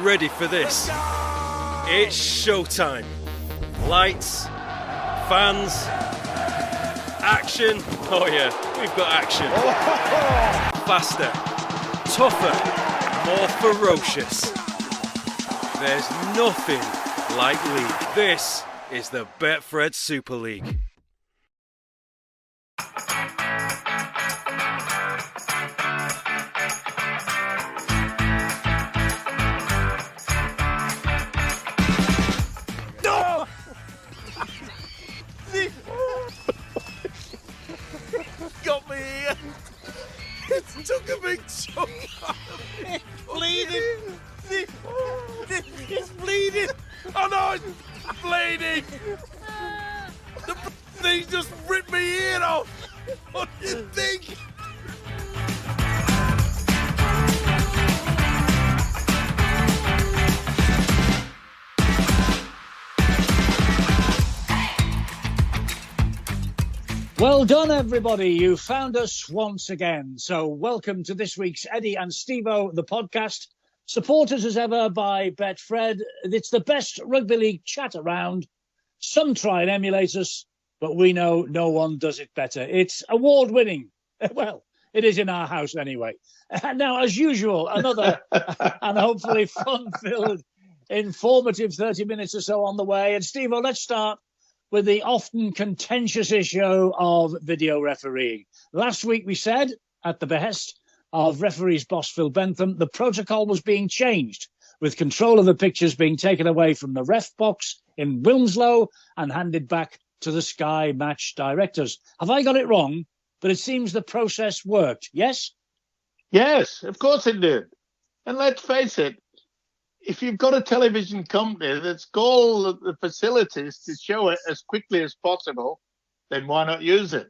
ready for this? It's showtime. Lights, fans, action. Oh yeah, we've got action. Faster, tougher, more ferocious. There's nothing like League. This is the Betfred Super League. Got me here. It took a big chunk out of me. Bleeding. It's bleeding. Oh no, it's bleeding. The thing just ripped my ear off. What do you think? Well done, everybody. You found us once again. So welcome to this week's Eddie and Stevo, the podcast. Supported as ever by Betfred. It's the best rugby league chat around. Some try and emulate us, but we know no one does it better. It's award-winning. Well, it is in our house anyway. And now, as usual, another and hopefully fun-filled, informative 30 minutes or so on the way. And Stevo, let's start with the often contentious issue of video refereeing. Last week we said, at the behest of referees boss Phil Bentham, the protocol was being changed, with control of the pictures being taken away from the ref box in Wilmslow and handed back to the Sky match directors. Have I got it wrong? But it seems the process worked, yes? Yes, of course it did. And let's face it, if you've got a television company that's got all the facilities to show it as quickly as possible, then why not use it?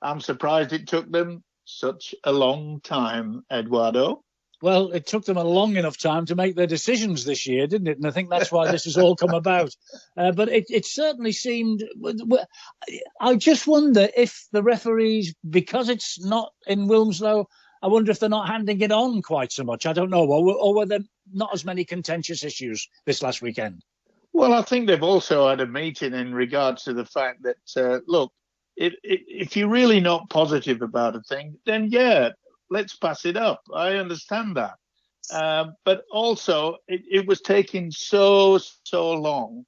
I'm surprised it took them such a long time, Eduardo. Well, it took them a long enough time to make their decisions this year, didn't it? And I think that's why this has all come about. But it certainly seemed... I just wonder if the referees, because it's not in Wilmslow, I wonder if they're not handing it on quite so much. I don't know. Or were there not as many contentious issues this last weekend? Well, I think they've also had a meeting in regards to the fact that, look, if you're really not positive about a thing, then, yeah, let's pass it up. I understand that. But also, it was taking so long.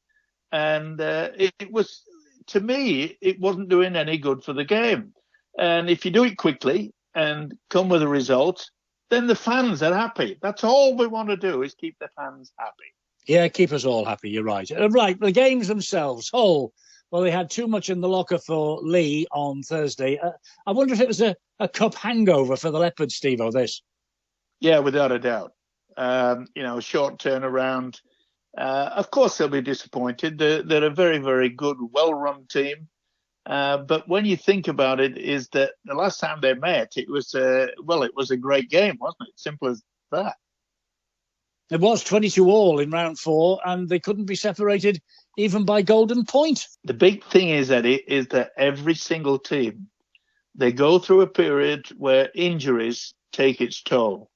And it was, to me, it wasn't doing any good for the game. And if you do it quickly and come with a result, then the fans are happy. That's all we want to do, is keep the fans happy. Yeah, keep us all happy, you're right. Right, the games themselves. Hull, well, they had too much in the locker for Lee on Thursday. I wonder if it was a cup hangover for the Leopards, Stevo, this. Yeah, without a doubt. Short turnaround. Of course, they'll be disappointed. They're a very, very good, well-run team. But when you think about it, is that the last time they met, it was a great game, wasn't it? Simple as that. It was 22-all in round 4, and they couldn't be separated even by golden point. The big thing is, Eddie, is that every single team, they go through a period where injuries take its toll.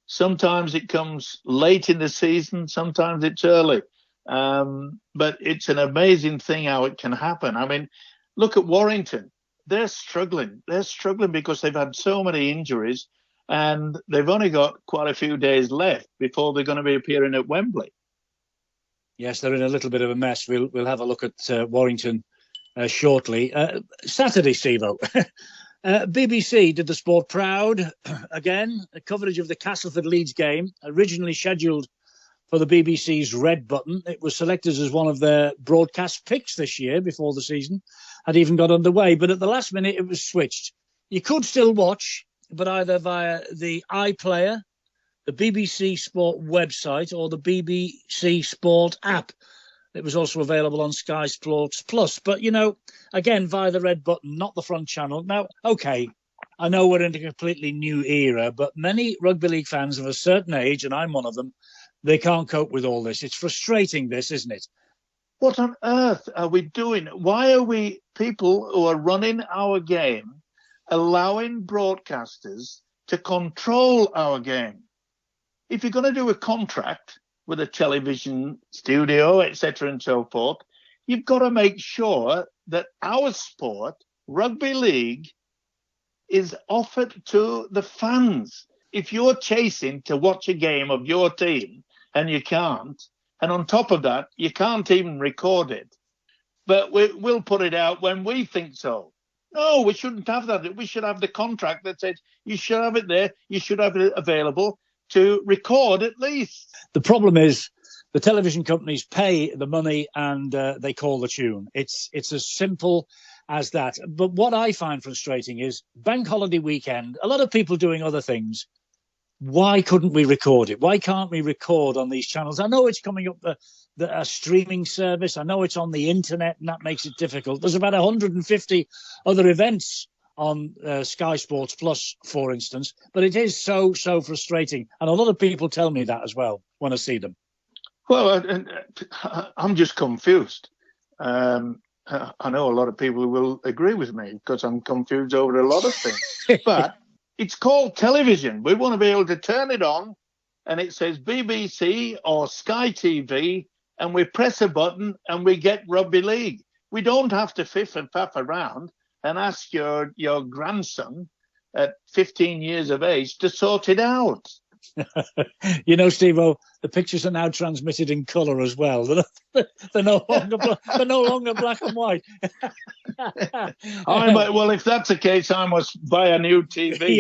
Sometimes it comes late in the season, sometimes it's early. But it's an amazing thing how it can happen. I mean, look at Warrington. They're struggling. They're struggling because they've had so many injuries, and they've only got quite a few days left before they're going to be appearing at Wembley. Yes, they're in a little bit of a mess. We'll have a look at Warrington shortly. Saturday, Stevo. BBC did the sport proud. Again, a coverage of the Castleford Leeds game, originally scheduled for the BBC's Red Button. It was selected as one of their broadcast picks this year before the season had even got underway. But at the last minute, it was switched. You could still watch, but either via the iPlayer, the BBC Sport website, or the BBC Sport app. It was also available on Sky Sports Plus. But, again, via the Red Button, not the front channel. Now, OK, I know we're in a completely new era, but many rugby league fans of a certain age, and I'm one of them, they can't cope with all this. It's frustrating, this, isn't it? What on earth are we doing? Why are we, people who are running our game, allowing broadcasters to control our game? If you're going to do a contract, with a television studio, etc., and so forth. You've got to make sure that our sport, rugby league, is offered to the fans. If you're chasing to watch a game of your team and you can't, and on top of that, you can't even record it, but we'll put it out when we think so. No, we shouldn't have that. We should have the contract that says you should have it there, you should have it available to record at least. The problem is the television companies pay the money and they call the tune. It's as simple as that. But what I find frustrating is bank holiday weekend, a lot of people doing other things. Why couldn't we record it? Why can't we record on these channels? I know it's coming up a streaming service. I know it's on the internet, and that makes it difficult. There's about 150 other events on Sky Sports Plus, for instance, but it is so frustrating. And a lot of people tell me that as well when I see them. Well, I'm just confused. I know a lot of people will agree with me because I'm confused over a lot of things. But it's called television. We want to be able to turn it on and it says BBC or Sky TV, and we press a button and we get rugby league. We don't have to fiff and faff around and ask your grandson at 15 years of age to sort it out. You know, Stevo, the pictures are now transmitted in colour as well. They're no longer black and white. Well, if that's the case, I must buy a new TV.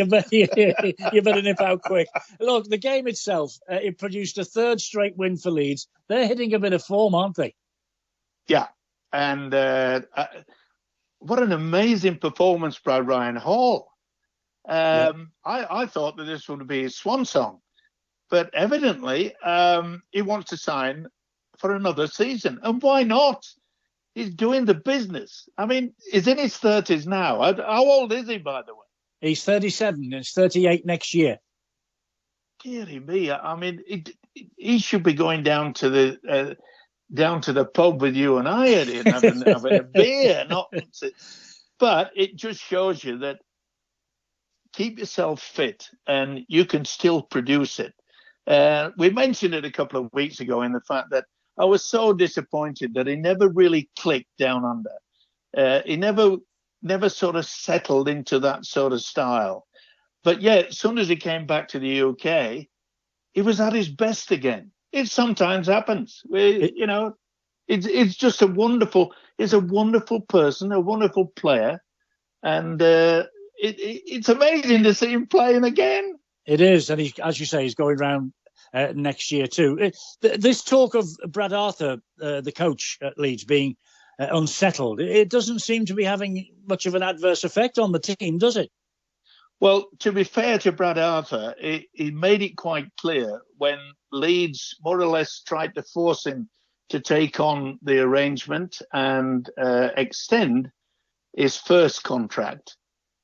You better nip out quick. Look, the game itself, it produced a third straight win for Leeds. They're hitting a bit of form, aren't they? Yeah, and what an amazing performance by Ryan Hall. I thought that this would be his swan song, but evidently he wants to sign for another season. And why not? He's doing the business. I mean, he's in his 30s now. How old is he, by the way? He's 37. He's 38 next year. Deary me. I mean, he should be going down to the pub with you and I, Eddie, and having a beer. But it just shows you that keep yourself fit and you can still produce it. We mentioned it a couple of weeks ago in the fact that I was so disappointed that he never really clicked down under. He never sort of settled into that sort of style. But yeah, as soon as he came back to the UK, he was at his best again. It sometimes happens. It's just he's a wonderful person, a wonderful player. And it's amazing to see him playing again. It is, and as you say, he's going round next year too. This talk of Brad Arthur, the coach at Leeds, being unsettled, it doesn't seem to be having much of an adverse effect on the team, does it? Well, to be fair to Brad Arthur, he made it quite clear when Leeds more or less tried to force him to take on the arrangement and extend his first contract.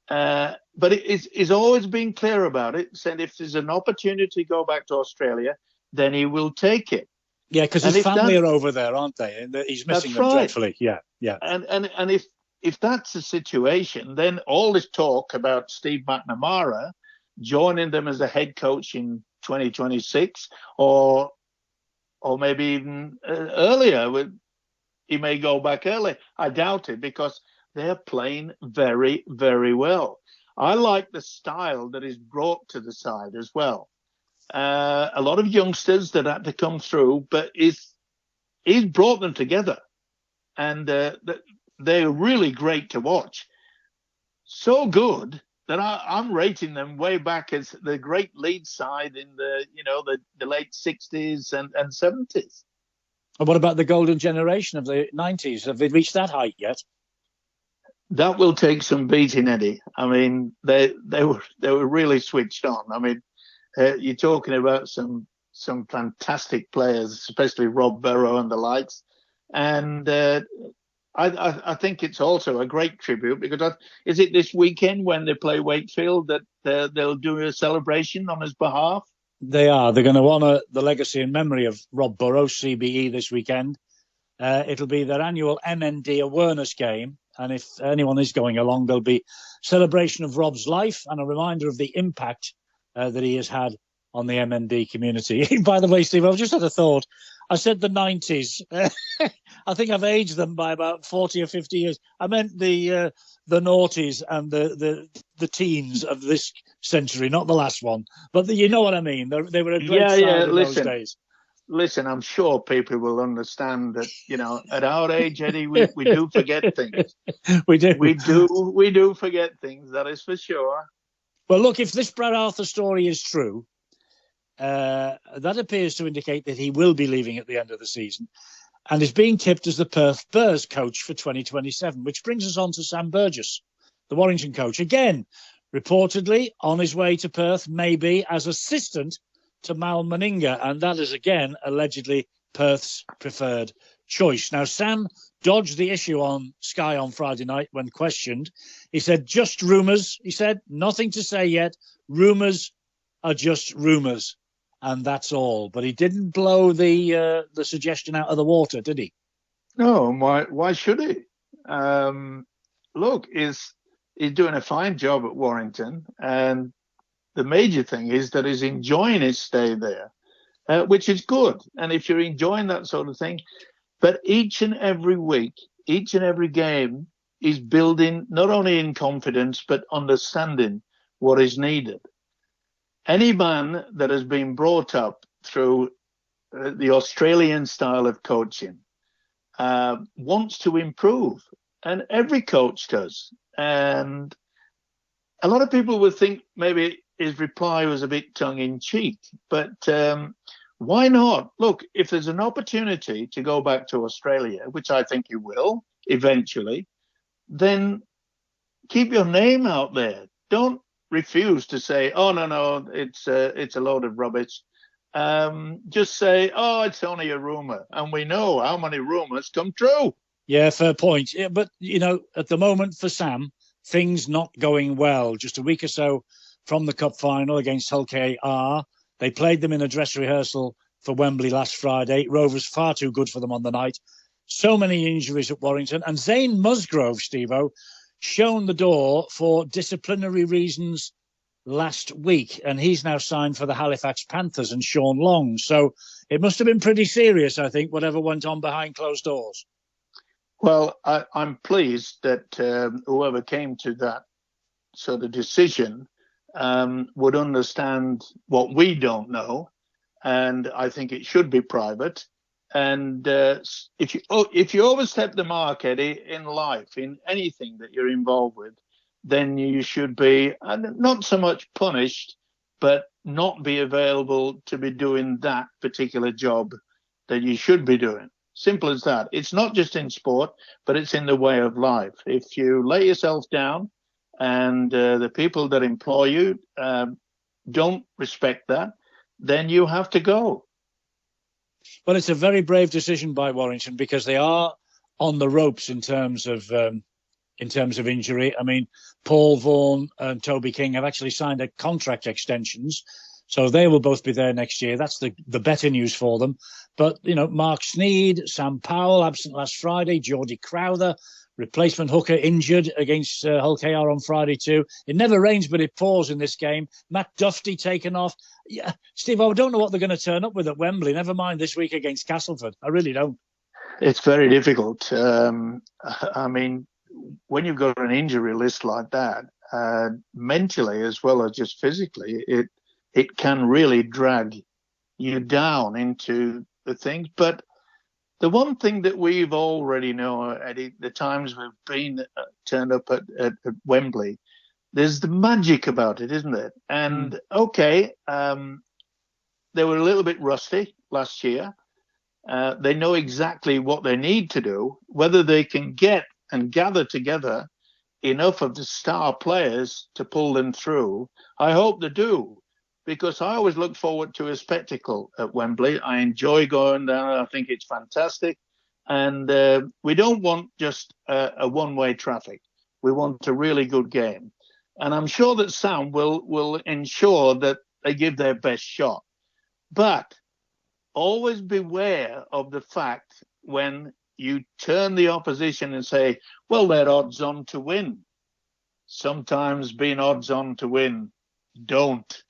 But he's always been clear about it, said if there's an opportunity to go back to Australia, then he will take it. Yeah, because his family are over there, aren't they? And he's missing them dreadfully. Yeah. And if that's the situation, then all this talk about Steve McNamara joining them as a head coach in 2026, or maybe even earlier, he may go back early. I doubt it because they're playing very, very well. I like the style that is brought to the side as well. A lot of youngsters that had to come through, but he's brought them together. And they're really great to watch. So good that I'm rating them way back as the great Leeds side in the late 60s and 70s. And what about the golden generation of the 90s? Have they reached that height yet? That will take some beating, Eddie. I mean, they were really switched on. I mean, you're talking about some fantastic players, especially Rob Burrow and the likes. And I think it's also a great tribute because is it this weekend when they play Wakefield that they'll do a celebration on his behalf? They are. They're going to honour the legacy and memory of Rob Burrow, CBE, this weekend. It'll be their annual MND awareness game. And if anyone is going along, there'll be celebration of Rob's life and a reminder of the impact that he has had on the MND community. By the way, Steve, I've just had a thought. I said the 90s. I think I've aged them by about 40 or 50 years. I meant the noughties and the teens of this century, not the last one. But you know what I mean. They were a great side in those days. Listen, I'm sure people will understand that, at our age, Eddie, we do forget things. We do. We do forget things, that is for sure. Well, look, if this Brad Arthur story is true, that appears to indicate that he will be leaving at the end of the season and is being tipped as the Perth Bears coach for 2027, which brings us on to Sam Burgess, the Warrington coach. Again, reportedly on his way to Perth, maybe as assistant to Mal Meninga, and that is, again, allegedly Perth's preferred choice. Now, Sam dodged the issue on Sky on Friday night when questioned. He said, just rumours. He said, nothing to say yet. Rumours are just rumours. And that's all. But he didn't blow the suggestion out of the water, did he? No, why should he? Look, he's doing a fine job at Warrington, and the major thing is that he's enjoying his stay there, which is good. And if you're enjoying that sort of thing, but each and every week, each and every game is building not only in confidence, but understanding what is needed. Any man that has been brought up through the Australian style of coaching wants to improve, and every coach does. And a lot of people would think maybe his reply was a bit tongue-in-cheek, but why not? Look, if there's an opportunity to go back to Australia, which I think he will eventually, then keep your name out there. Don't refuse to say, oh, no, it's a load of rubbish. Just say, oh, it's only a rumour. And we know how many rumours come true. Yeah, fair point. Yeah, but, at the moment for Sam, things not going well. Just a week or so from the cup final against Hull KR. They played them in a dress rehearsal for Wembley last Friday. Rovers far too good for them on the night. So many injuries at Warrington. And Zayn Musgrove, Stevo, shown the door for disciplinary reasons last week. And he's now signed for the Halifax Panthers and Sean Long. So it must have been pretty serious, I think, whatever went on behind closed doors. Well, I'm pleased that whoever came to that sort of decision would understand what we don't know, and I think it should be private. And if you overstep the mark, Eddie, in life, in anything that you're involved with, then you should be not so much punished, but not be available to be doing that particular job that you should be doing. Simple as that. It's not just in sport, but it's in the way of life. If you lay yourself down and the people that employ you don't respect that, then you have to go. Well, it's a very brave decision by Warrington because they are on the ropes in terms of injury. I mean, Paul Vaughan and Toby King have actually signed a contract extensions, so they will both be there next year. That's the better news for them. But, Mark Sneed, Sam Powell, absent last Friday, Geordie Crowther, replacement hooker injured against Hull KR on Friday too. It never rains, but it pours in this game. Matt Duffy taken off. Yeah, Steve, I don't know what they're going to turn up with at Wembley. Never mind this week against Castleford. I really don't. It's very difficult. I mean, when you've got an injury list like that, mentally as well as just physically, it can really drag you down into the things. But the one thing that we've already know, Eddie, the times we've been turned up at Wembley, there's the magic about it, isn't it? And okay, they were a little bit rusty last year. They know exactly what they need to do. Whether they can get and gather together enough of the star players to pull them through, I hope they do. Because I always look forward to a spectacle at Wembley. I enjoy going there. I think it's fantastic. And we don't want just a one-way traffic. We want a really good game. And I'm sure that Sam will ensure that they give their best shot. But always beware of the fact when you turn the opposition and say, well, they're odds on to win. Sometimes being odds on to win, don't.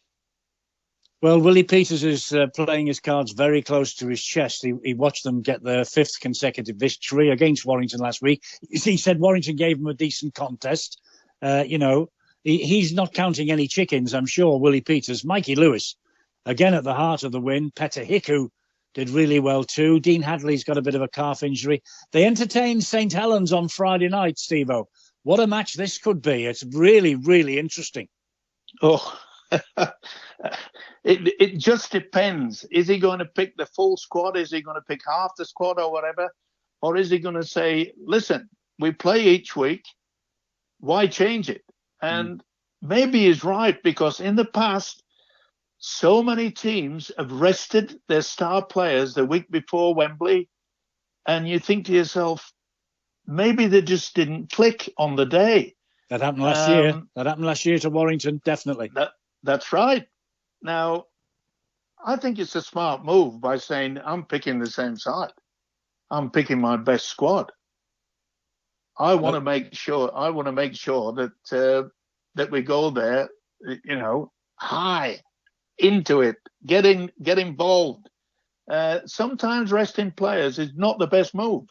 Well, Willie Peters is playing his cards very close to his chest. He watched them get their 5th consecutive victory against Warrington last week. He said Warrington gave him a decent contest. He's not counting any chickens, I'm sure, Willie Peters. Mikey Lewis, again at the heart of the win. Petter Hiku did really well too. Dean Hadley's got a bit of a calf injury. They entertained St Helens on Friday night, Stevo. What a match this could be. It's really, really interesting. Oh, it just depends. Is he going to pick the full squad? Is he going to pick half the squad or whatever? Or is he going to say, listen, we play each week. Why change it? And maybe he's right, because in the past, so many teams have rested their star players the week before Wembley. And you think to yourself, maybe they just didn't click on the day. That happened last year. That happened last year to Warrington, definitely. That's right. Now, I think it's a smart move by saying, I'm picking the same side. I'm picking my best squad. I want to make sure that that we go there, high into it, get involved. Sometimes resting players is not the best move.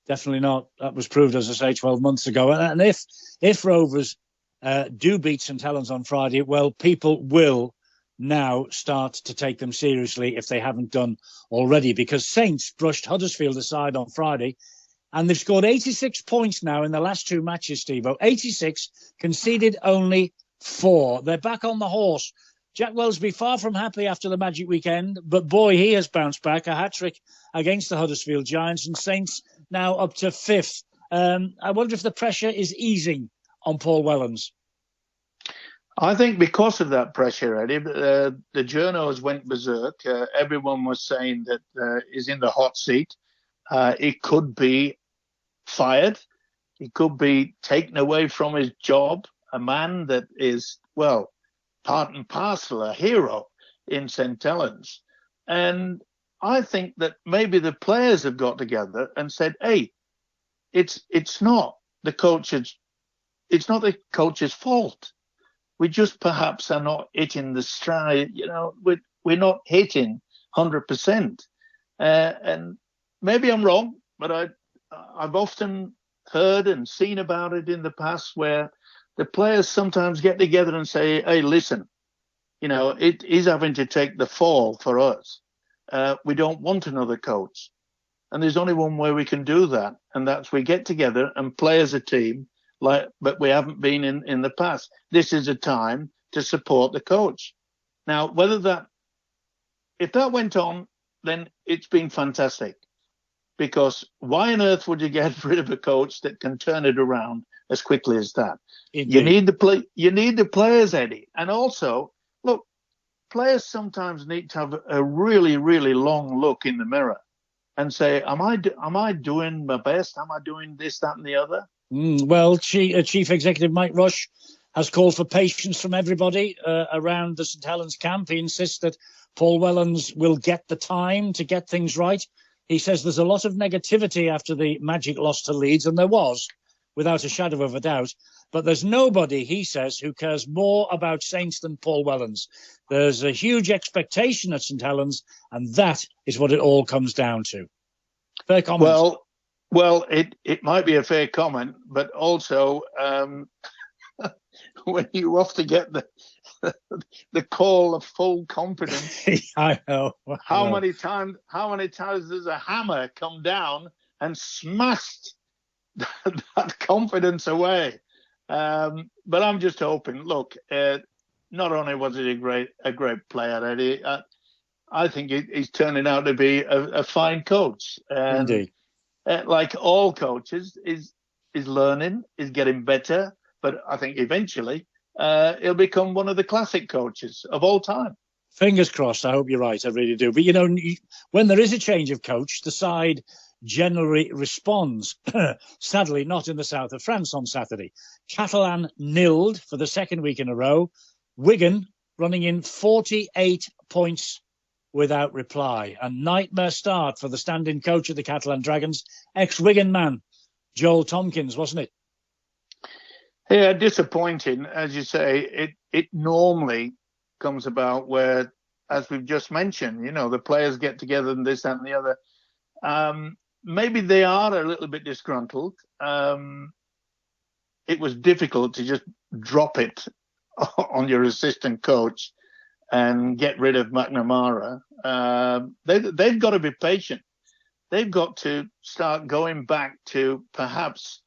Definitely not. That was proved, as I say, 12 months ago. And if Rovers do beat St Helens on Friday, well, people will now start to take them seriously if they haven't done already, because Saints brushed Huddersfield aside on Friday, and they've scored 86 points now in the last 2 matches, Stevo. 86, conceded only 4. They're back on the horse. Jack Wellsby far from happy after the Magic weekend, but boy, he has bounced back. A hat-trick against the Huddersfield Giants, and Saints now up to 5th. I wonder if the pressure is easing on Paul Wellens. I think because of that pressure, Eddie, the journos went berserk. Everyone was saying that he's in the hot seat. He could be fired. He could be taken away from his job. A man that is, well, part and parcel, a hero in St Helens. And I think that maybe the players have got together and said, hey, it's not the coach's fault. We just perhaps are not hitting the stride, we're not hitting 100%. And maybe I'm wrong, but I've often heard and seen about it in the past where the players sometimes get together and say, hey, listen, it is having to take the fall for us. We don't want another coach. And there's only one way we can do that. And that's we get together and play as a team, but we haven't been in the past. This is a time to support the coach. Now, if that went on, then it's been fantastic. Because why on earth would you get rid of a coach that can turn it around as quickly as that? Indeed. You need the players, Eddie. And also, look, players sometimes need to have a really, really long look in the mirror and say, am I doing my best? Am I doing this, that, and the other? Well, Chief Executive Mike Rush has called for patience from everybody around the St Helens camp. He insists that Paul Wellens will get the time to get things right. He says there's a lot of negativity after the Magic loss to Leeds, and there was, without a shadow of a doubt. But there's nobody, he says, who cares more about Saints than Paul Wellens. There's a huge expectation at St Helens, and that is what it all comes down to. Fair comment. Well, it might be a fair comment, but also when you often get the call of full confidence, I know. How many times does a hammer come down and smashed that confidence away? But I'm just hoping. Look, not only was he a great player, Eddie, I think he's turning out to be a fine coach. Indeed. Like all coaches, is learning, is getting better. But I think eventually he'll become one of the classic coaches of all time. Fingers crossed. I hope you're right. I really do. But, when there is a change of coach, the side generally responds. Sadly, not in the south of France on Saturday. Catalan nilled for the second week in a row. Wigan running in 48 points without reply. A nightmare start for the stand-in coach of the Catalan Dragons, ex-Wigan man, Joel Tomkins, wasn't it? Yeah, disappointing. As you say, it normally comes about where as we've just mentioned, the players get together and this, that, and the other. Maybe they are a little bit disgruntled. It was difficult to just drop it on your assistant coach and get rid of McNamara. They've got to be patient. They've got to start going back to perhaps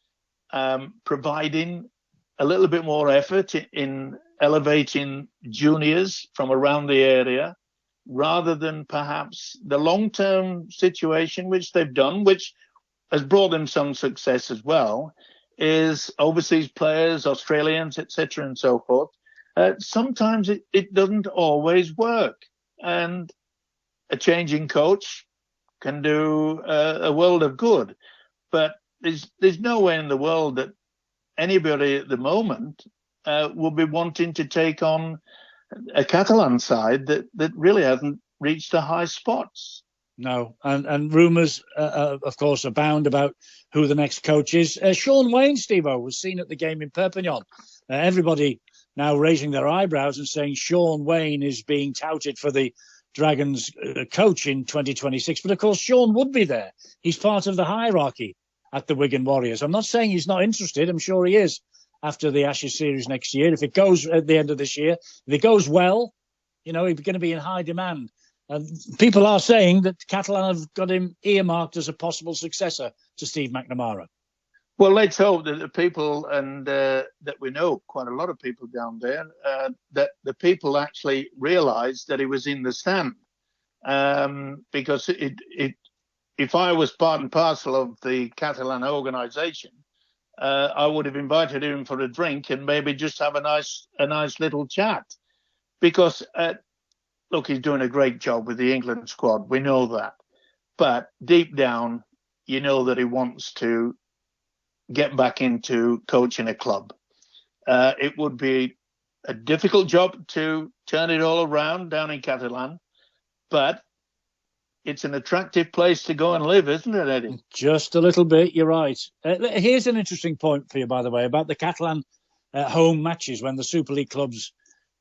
providing a little bit more effort in elevating juniors from around the area, rather than perhaps the long-term situation, which they've done, which has brought them some success as well, is overseas players, Australians, etc., and so forth. Sometimes it doesn't always work, and a changing coach can do a world of good. But there's no way in the world that anybody at the moment will be wanting to take on a Catalan side that really hasn't reached the high spots. No, and rumours, of course, abound about who the next coach is. Shawn Wane, Stevo, was seen at the game in Perpignan. Everybody now raising their eyebrows and saying Shawn Wane is being touted for the Dragons coach in 2026. But, of course, Shawn would be there. He's part of the hierarchy at the Wigan Warriors. I'm not saying he's not interested. I'm sure he is after the Ashes series next year. If it goes at the end of this year, if it goes well, he's going to be in high demand. People are saying that Catalan have got him earmarked as a possible successor to Steve McNamara. Well, let's hope that the people, and that we know quite a lot of people down there, that the people actually realise that he was in the stand. Because if I was part and parcel of the Catalan organisation, I would have invited him for a drink and maybe just have a nice little chat. Because, look, he's doing a great job with the England squad. We know that. But deep down, you know that he wants to get back into coaching a club. It would be a difficult job to turn it all around down in Catalan, but it's an attractive place to go and live, isn't it, Eddie? Just a little bit, you're right. Here's an interesting point for you, by the way, about the Catalan home matches when the Super League clubs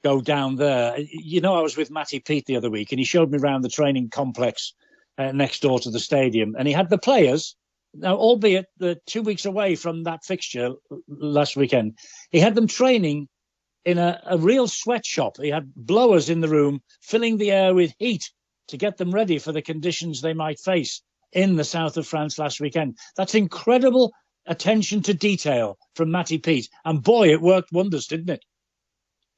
go down there. I was with Matty Peet the other week, and he showed me around the training complex next door to the stadium, and he had the players. Now, albeit 2 weeks away from that fixture last weekend, he had them training in a real sweatshop. He had blowers in the room, filling the air with heat to get them ready for the conditions they might face in the south of France last weekend. That's incredible attention to detail from Matty Peet. And boy, it worked wonders, didn't it?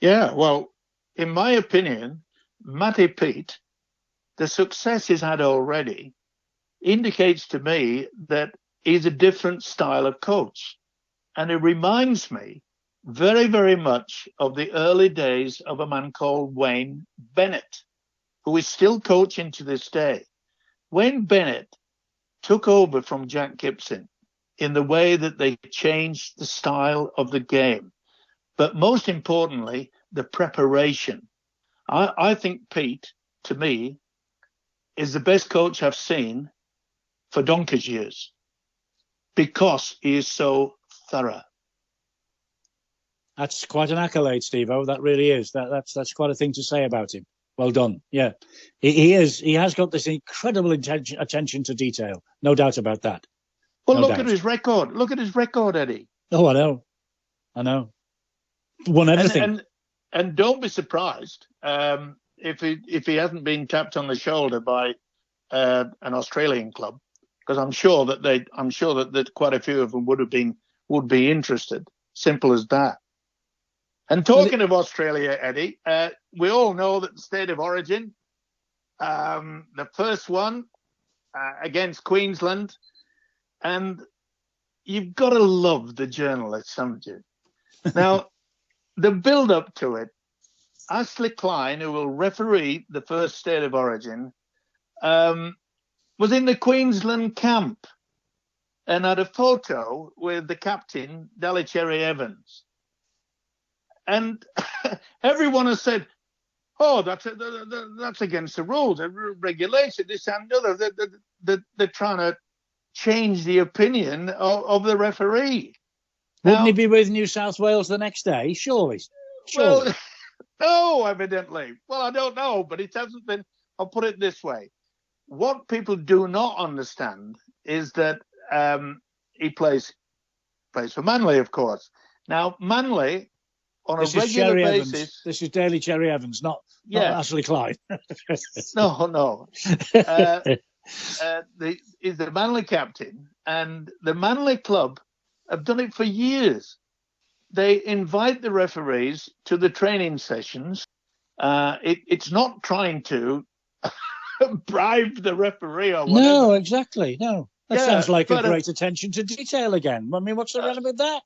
Yeah, well, in my opinion, Matty Peet, the success he's had already, indicates to me that he's a different style of coach. And it reminds me very, very much of the early days of a man called Wayne Bennett, who is still coaching to this day. Wayne Bennett took over from Jack Gibson in the way that they changed the style of the game. But most importantly, the preparation. I think Pete, to me, is the best coach I've seen for donkey's years, because he is so thorough. That's quite an accolade, Stevo. That really is. That's quite a thing to say about him. Well done. Yeah, he is. He has got this incredible attention to detail. No doubt about that. Well, look at his record. Look at his record, Eddie. Oh, I know. Won everything. And don't be surprised if he hasn't been tapped on the shoulder by an Australian club. Because I'm sure that quite a few of them would be interested. Simple as that. And talking of Australia, Eddie, we all know that the state of origin, the first one against Queensland, and you've got to love the journalists, haven't you? Now, the build-up to it, Ashley Klein, who will referee the first state of origin, was in the Queensland camp and had a photo with the captain, Dalicherry Evans. And everyone has said, oh, that's against the rules, regulation, this and the other. They're trying to change the opinion of the referee. Wouldn't he be with New South Wales the next day? Surely. Well, No, evidently. Well, I don't know, but it hasn't been. I'll put it this way. What people do not understand is that he plays for Manly, of course. Now, Manly, on This a is regular Cherry basis... Evans. This is Daily Cherry Evans, not Ashley Clyde. No. He's the Manly captain, and the Manly club have done it for years. They invite the referees to the training sessions. It's not trying to bribe the referee or whatever. No, exactly. No. That sounds like a great attention to detail again. I mean, what's the matter with that?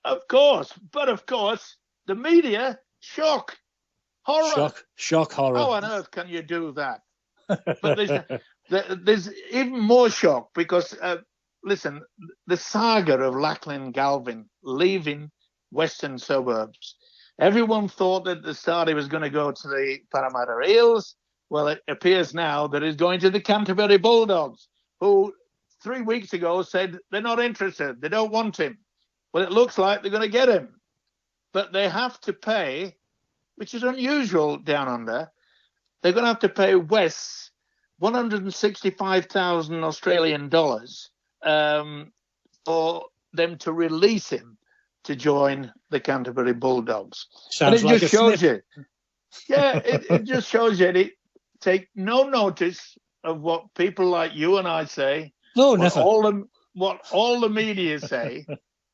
Of course. But, of course, the media, shock, horror. Shock, horror. How on earth can you do that? But there's even more shock because, listen, the saga of Lachlan Galvin leaving Western Suburbs. Everyone thought that at the start he was going to go to the Parramatta Eels. Well, it appears now that he's going to the Canterbury Bulldogs, who 3 weeks ago said they're not interested. They don't want him. Well, it looks like they're going to get him. But they have to pay, which is unusual down under. They're going to have to pay Wes 165,000 Australian dollars for them to release him to join the Canterbury Bulldogs. Sounds and it like just shows you. Yeah, it just shows you. They take no notice of what people like you and I say. No, never. What all the media say,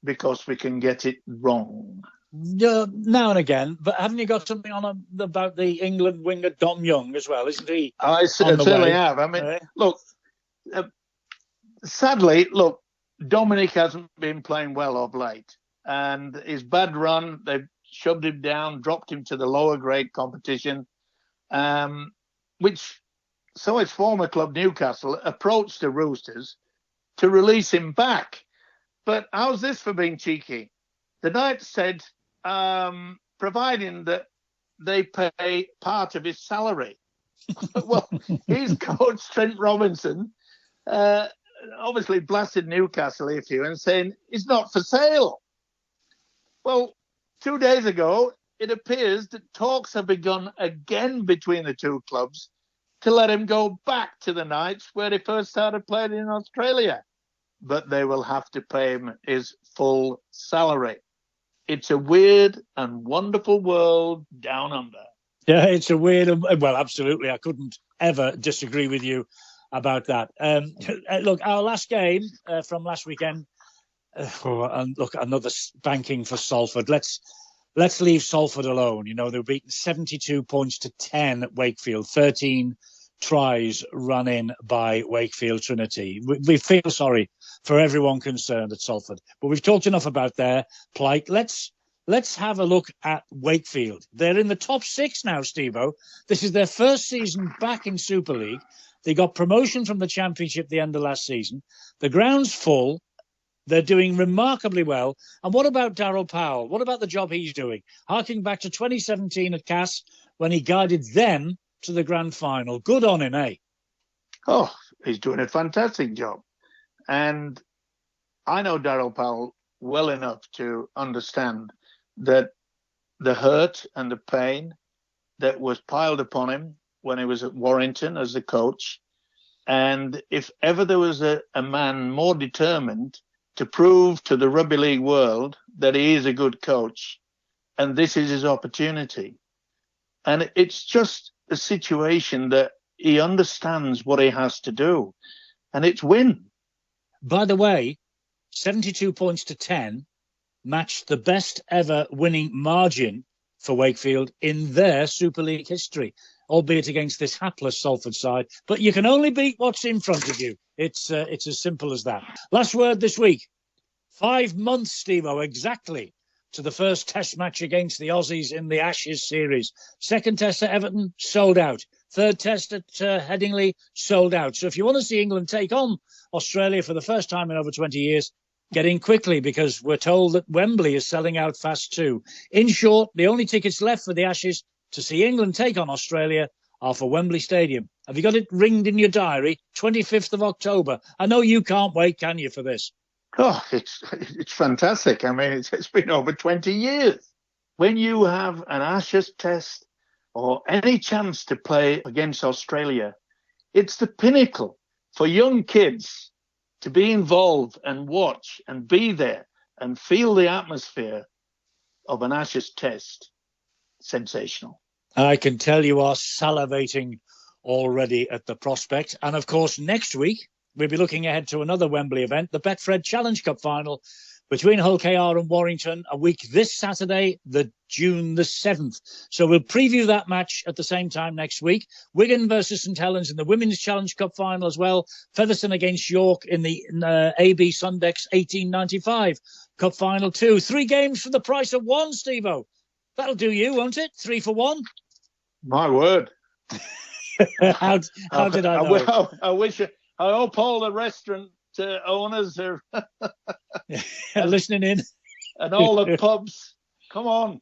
because we can get it wrong. Now and again, but haven't you got something on about the England winger Dom Young as well? Isn't he? I certainly have. I mean, look, sadly, Dominic hasn't been playing well of late, and his bad run, they've shoved him down, dropped him to the lower grade competition, so his former club Newcastle approached the Roosters to release him back. But how's this for being cheeky? The Knights said, providing that they pay part of his salary. Well, his coach, Trent Robinson, obviously blasted Newcastle a few and saying he's not for sale. Well, 2 days ago, it appears that talks have begun again between the two clubs to let him go back to the Knights where he first started playing in Australia. But they will have to pay him his full salary. It's a weird and wonderful world down under. Yeah, it's a weird... Well, absolutely. I couldn't ever disagree with you about that. Look, our last game from last weekend, and look, another spanking for Salford. Let's leave Salford alone. You know, they were beaten 72 points to 10 at Wakefield, 13 tries run in by Wakefield Trinity. We feel sorry for everyone concerned at Salford, but we've talked enough about their plight. Let's have a look at Wakefield. They're in the top six now, Stevo. This is their first season back in Super League. They got promotion from the Championship at the end of last season. The ground's full. They're doing remarkably well. And what about Daryl Powell? What about the job he's doing? Harking back to 2017 at Cass when he guided them to the grand final. Good on him, eh? Oh, he's doing a fantastic job. And I know Daryl Powell well enough to understand that the hurt and the pain that was piled upon him when he was at Warrington as the coach, and if ever there was a man more determined to prove to the rugby league world that he is a good coach, and this is his opportunity. And it's just a situation that he understands what he has to do, and it's win. By the way, 72 points to 10 matched the best ever winning margin for Wakefield in their Super League history, albeit against this hapless Salford side. But you can only beat what's in front of you. It's as simple as that. Last word this week. 5 months, Stevo, exactly, to the first test match against the Aussies in the Ashes series. Second test at Everton, sold out. Third test at Headingley, sold out. So if you want to see England take on Australia for the first time in over 20 years, get in quickly, because we're told that Wembley is selling out fast too. In short, the only tickets left for the Ashes to see England take on Australia are for Wembley Stadium. Have you got it ringed in your diary? 25th of October. I know you can't wait, can you, for this? Oh, it's fantastic. I mean, it's been over 20 years. when you have an Ashes test or any chance to play against Australia, it's the pinnacle for young kids to be involved and watch and be there and feel the atmosphere of an Ashes test. Sensational. I can tell you are salivating already at the prospect. And of course, next week, we'll be looking ahead to another Wembley event, the Betfred Challenge Cup final between Hull KR and Warrington, a week this Saturday, June the 7th. So we'll preview that match at the same time next week. Wigan versus St Helens in the Women's Challenge Cup final as well. Featherstone against York in the AB Sundex 1895 Cup final too. 3 games for the price of 1, Stevo. That'll do you, won't it? 3 for 1? My word. How did I know? I hope all the restaurant owners are listening in. And all the pubs. Come on.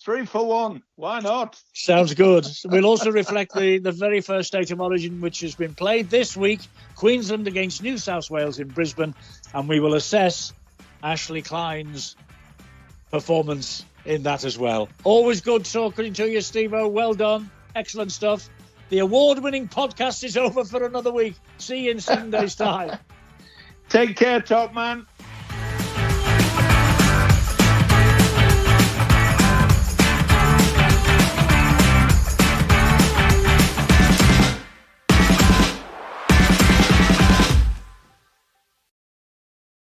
3 for 1. Why not? Sounds good. We'll also reflect the very first State of Origin, which has been played this week. Queensland against New South Wales in Brisbane. And we will assess Ashley Klein's performance in that as well. Always good talking to you, Stevo. Well done. Excellent stuff. The award-winning podcast is over for another week. See you in 7 days' time. Take care, top man.